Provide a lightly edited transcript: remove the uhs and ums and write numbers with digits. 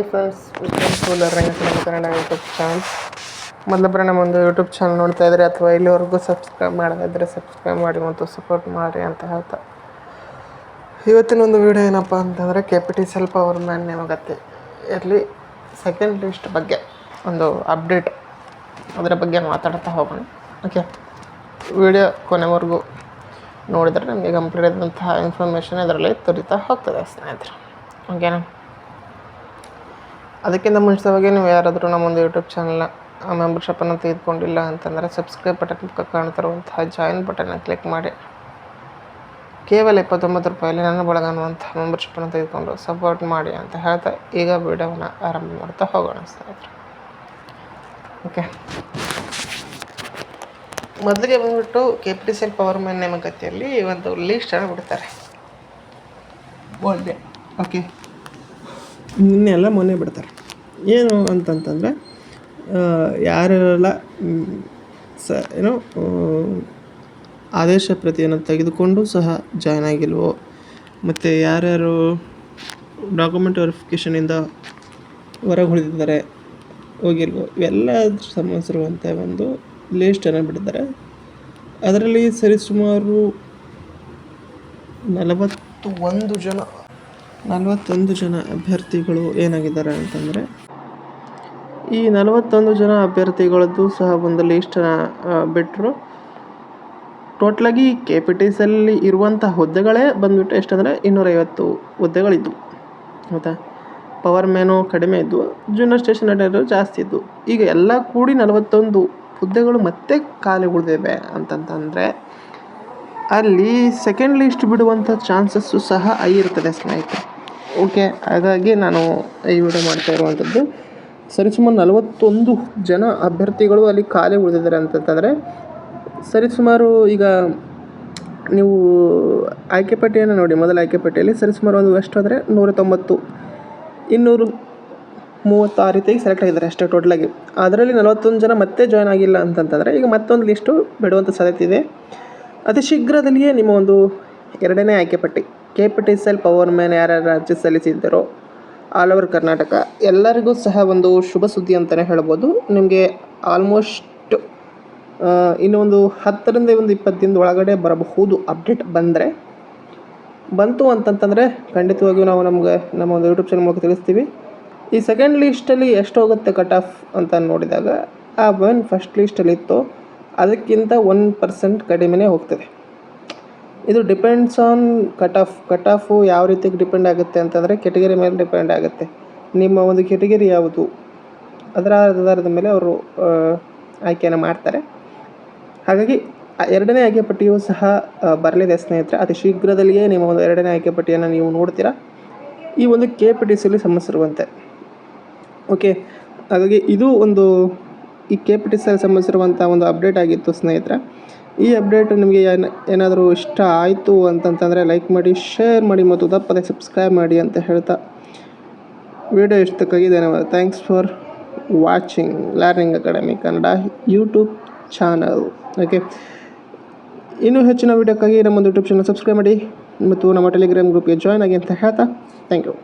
Hi friends, welcome to learning Kannada YouTube channel. ಮೊದಲೊಬ್ಬರು ನಮ್ಮ ಒಂದು ಯೂಟ್ಯೂಬ್ ಚಾನಲ್ ನೋಡ್ತಾ ಇದ್ದರೆ ಅಥವಾ ಇಲ್ಲಿವರೆಗೂ ಸಬ್ಸ್ಕ್ರೈಬ್ ಮಾಡದಿದ್ದರೆ ಸಬ್ಸ್ಕ್ರೈಬ್ ಮಾಡಿ ಮತ್ತು ಸಪೋರ್ಟ್ ಮಾಡಿ ಅಂತ ಹೇಳ್ತಾ, ಇವತ್ತಿನ ಒಂದು ವಿಡಿಯೋ ಏನಪ್ಪ ಅಂತಂದರೆ KPTCL ಪವರ್ ಮ್ಯಾನ್ ನೇಮಕಾತಿ ಇರಲಿ ಸೆಕೆಂಡ್ ಲಿಸ್ಟ್ ಬಗ್ಗೆ ಒಂದು ಅಪ್ಡೇಟ್, ಅದರ ಬಗ್ಗೆ ಮಾತಾಡ್ತಾ ಹೋಗೋಣ. ಓಕೆ, ವಿಡಿಯೋ ಕೊನೆವರೆಗೂ ನೋಡಿದರೆ ನಮಗೆ ಕಂಪ್ಲೀಟ್ ಆದಂತಹ ಇನ್ಫಾರ್ಮೇಷನ್ ಇದರಲ್ಲಿ ದೊರೀತಾ ಹೋಗ್ತದೆ ಸ್ನೇಹಿತರೆ. ಓಕೆನಾ? ಅದಕ್ಕಿಂತ ಮುಂಚಿತವಾಗಿ ನೀವು ಯಾರಾದರೂ ನಮ್ಮೊಂದು ಯೂಟ್ಯೂಬ್ ಚಾನಲ್ನ ಮೆಂಬರ್ಶಿಪ್ಪನ್ನು ತೆಗೆದುಕೊಂಡಿಲ್ಲ ಅಂತಂದರೆ ಸಬ್ಸ್ಕ್ರೈಬ್ ಬಟನ್ ಕಾಣ್ತಿರುವಂತಹ ಜಾಯಿನ್ ಬಟನ್ನ ಕ್ಲಿಕ್ ಮಾಡಿ ಕೇವಲ 29 ರೂಪಾಯಲ್ಲಿ ನನ್ನ ಬಳಗ ಅನ್ನುವಂಥ ಮೆಂಬರ್ಶಿಪ್ಪನ್ನು ತೆಗೆದುಕೊಂಡು ಸಪೋರ್ಟ್ ಮಾಡಿ ಅಂತ ಹೇಳ್ತಾ ಈಗ ವಿಡಿಯೋವನ್ನು ಆರಂಭ ಮಾಡ್ತಾ ಹೋಗೋಣ ಸ್ನೇಹಿತರೆ. ಓಕೆ, ಮೊದಲಿಗೆ ಬಂದುಬಿಟ್ಟು KPTCL ಪವರ್ ಮ್ಯಾನ್ ನೇಮಕಾತಿಯಲ್ಲಿ ಒಂದು ಲೀಸ್ಟನ್ನು ಬಿಡ್ತಾರೆ ಮೊನ್ನೆ. ಓಕೆ, ನಿನ್ನೆಲ್ಲ ಮೊನ್ನೆ ಬಿಡ್ತಾರೆ. ಏನು ಅಂತಂತಂದರೆ ಯಾರೆಲ್ಲ ಆದೇಶ ಪ್ರತಿಯನ್ನು ತೆಗೆದುಕೊಂಡು ಸಹ ಜಾಯ್ನ್ ಆಗಿಲ್ವೋ, ಮತ್ತು ಯಾರ್ಯಾರು ಡಾಕ್ಯುಮೆಂಟ್ ವೆರಿಫಿಕೇಷನಿಂದ ಹೊರಗೆ ಉಳಿದಿದ್ದಾರೆ ಹೋಗಿಲ್ವೋ, ಇವೆಲ್ಲ ಸಂಬಂಧಿಸಿರುವಂಥ ಒಂದು ಲೀಸ್ಟನ್ನು ಬಿಟ್ಟಿದ್ದಾರೆ. ಅದರಲ್ಲಿ ಸರಿಸುಮಾರು 41 ಜನ ಅಭ್ಯರ್ಥಿಗಳು ಏನಾಗಿದ್ದಾರೆ ಅಂತಂದರೆ, ಈ 41 ಜನ ಅಭ್ಯರ್ಥಿಗಳದ್ದು ಸಹ ಒಂದು ಲೀಸ್ಟನ್ನು ಬಿಟ್ಟರು. ಟೋಟ್ಲಾಗಿ KPTCL ಇರುವಂಥ ಹುದ್ದೆಗಳೇ ಬಂದುಬಿಟ್ಟು ಎಷ್ಟಂದರೆ 250 ಹುದ್ದೆಗಳಿದ್ದವು. ಆಯಿತಾ? ಪವರ್ ಮ್ಯಾನು ಕಡಿಮೆ ಇದ್ದವು, ಜೂನಿಯರ್ ಸ್ಟೇಷನ್ ಅಟೆಂಡರ್ ಜಾಸ್ತಿ ಇದ್ದವು. ಈಗ ಎಲ್ಲ ಕೂಡಿ 41 ಹುದ್ದೆಗಳು ಮತ್ತೆ ಖಾಲಿ ಉಳಿದಿವೆ ಅಂತಂತಂದರೆ ಅಲ್ಲಿ ಸೆಕೆಂಡ್ ಲಿಸ್ಟ್ ಬಿಡುವಂಥ ಚಾನ್ಸಸ್ಸು ಸಹ ಇರ್ತದೆ ಸ್ನೇಹಿತರೆ. ಓಕೆ, ಹಾಗಾಗಿ ನಾನು ಈ ವಿಡಿಯೋ ಮಾಡ್ತಾ ಇರುವಂಥದ್ದು ಸರಿಸುಮಾರು 41 ಜನ ಅಭ್ಯರ್ಥಿಗಳು ಅಲ್ಲಿ ಖಾಲಿ ಉಳಿದಿದ್ದಾರೆ ಅಂತಂತಂದರೆ, ಸರಿಸುಮಾರು ಈಗ ನೀವು ಆಯ್ಕೆ ಪಟ್ಟಿಯನ್ನು ನೋಡಿ. ಮೊದಲ ಆಯ್ಕೆ ಪಟ್ಟಿಯಲ್ಲಿ ಸರಿಸುಮಾರು ಒಂದು ಎಷ್ಟು ಅಂದರೆ 190, 230 ಆ ರೀತಿಯಾಗಿ ಸೆಲೆಕ್ಟ್ ಆಗಿದ್ದಾರೆ ಅಷ್ಟೇ ಟೋಟಲಾಗಿ. ಅದರಲ್ಲಿ 41 ಜನ ಮತ್ತೆ ಜಾಯ್ನ್ ಆಗಿಲ್ಲ ಅಂತಂತಂದರೆ ಈಗ ಮತ್ತೊಂದು ಲಿಸ್ಟು ಬಿಡುವಂಥ ಸಾಧ್ಯತೆ ಇದೆ. ಅತಿ ಶೀಘ್ರದಲ್ಲಿಯೇ ನಿಮ್ಮ ಒಂದು 2ನೇ ಆಯ್ಕೆ ಪಟ್ಟಿ KPTCL ಪವರ್ ಮ್ಯಾನ್ ಯಾರ್ಯಾರು ಅರ್ಜಿ ಸಲ್ಲಿಸಿದ್ದಾರೋ ಆಲ್ ಓವರ್ ಕರ್ನಾಟಕ ಎಲ್ಲರಿಗೂ ಸಹ ಒಂದು ಶುಭ ಸುದ್ದಿ ಅಂತಲೇ ಹೇಳ್ಬೋದು. ನಿಮಗೆ ಆಲ್ಮೋಸ್ಟ್ ಇನ್ನು ಒಂದು 10ರಿಂದ 20 ದಿನದ ಒಳಗಡೆ ಬರಬಹುದು. ಅಪ್ಡೇಟ್ ಬಂತು ಅಂತಂತಂದರೆ ಖಂಡಿತವಾಗಿಯೂ ನಾವು ನಮ್ಮ ಒಂದು ಯೂಟ್ಯೂಬ್ ಚಾನಲ್ ಮೂಲಕ ತಿಳಿಸ್ತೀವಿ. ಈ ಸೆಕೆಂಡ್ ಲಿಸ್ಟಲ್ಲಿ ಎಷ್ಟು ಹೋಗುತ್ತೆ ಕಟ್ ಆಫ್ ಅಂತ ನೋಡಿದಾಗ ಆ ಫಸ್ಟ್ ಲಿಸ್ಟಲ್ಲಿ ಇತ್ತು ಅದಕ್ಕಿಂತ 1% ಕಡಿಮೆನೇ ಹೋಗ್ತದೆ. ಇದು ಡಿಪೆಂಡ್ಸ್ ಆನ್ ಕಟ್ ಆಫು ಯಾವ ರೀತಿಗೆ ಡಿಪೆಂಡ್ ಆಗುತ್ತೆ ಅಂತಂದರೆ ಕೆಟಗರಿ ಮೇಲೆ ಡಿಪೆಂಡ್ ಆಗುತ್ತೆ. ನಿಮ್ಮ ಒಂದು ಕೆಟಗರಿ ಯಾವುದು ಅದರ ಆಧಾರದ ಮೇಲೆ ಅವರು ಆಯ್ಕೆಯನ್ನು ಮಾಡ್ತಾರೆ. ಹಾಗಾಗಿ 2ನೇ ಆಯ್ಕೆ ಪಟ್ಟಿಯೂ ಸಹ ಬರಲಿದೆ ಸ್ನೇಹಿತರೆ. ಅತಿ ಶೀಘ್ರದಲ್ಲಿಯೇ ನಿಮ್ಮ ಒಂದು 2ನೇ ಆಯ್ಕೆ ಪಟ್ಟಿಯನ್ನು ನೀವು ನೋಡ್ತೀರಾ ಈ ಒಂದು KPTCL ಸಂಬಂಧಿಸಿರುವಂತೆ. ಓಕೆ, ಹಾಗಾಗಿ ಇದು ಒಂದು ಈ KPTCL ಸಂಬಂಧಿಸಿರುವಂಥ ಒಂದು ಅಪ್ಡೇಟ್ ಆಗಿತ್ತು ಸ್ನೇಹಿತರೆ. ಈ ಅಪ್ಡೇಟ್ ನಿಮಗೆ ಏನಾದರೂ ಇಷ್ಟ ಆಯಿತು ಅಂತಂತಂದರೆ ಲೈಕ್ ಮಾಡಿ, ಶೇರ್ ಮಾಡಿ ಮತ್ತು ತಪ್ಪದೆ ಸಬ್ಸ್ಕ್ರೈಬ್ ಮಾಡಿ ಅಂತ ಹೇಳ್ತಾ ವಿಡಿಯೋ ಇಷ್ಟಕ್ಕಾಗಿ ಧನ್ಯವಾದ. Thanks for watching learning academy Kannada YouTube channel. Okay, ಇನ್ನೂ ಹೆಚ್ಚಿನ ವಿಡಿಯೋಕ್ಕಾಗಿ ನಮ್ಮೊಂದು ಯೂಟ್ಯೂಬ್ ಚಾನಲ್ ಸಬ್ಸ್ಕ್ರೈಬ್ ಮಾಡಿ ಮತ್ತು ನಮ್ಮ ಟೆಲಿಗ್ರಾಮ್ ಗ್ರೂಪ್ಗೆ ಜಾಯ್ನ್ ಆಗಿ ಅಂತ ಹೇಳ್ತಾ ಥ್ಯಾಂಕ್ ಯು.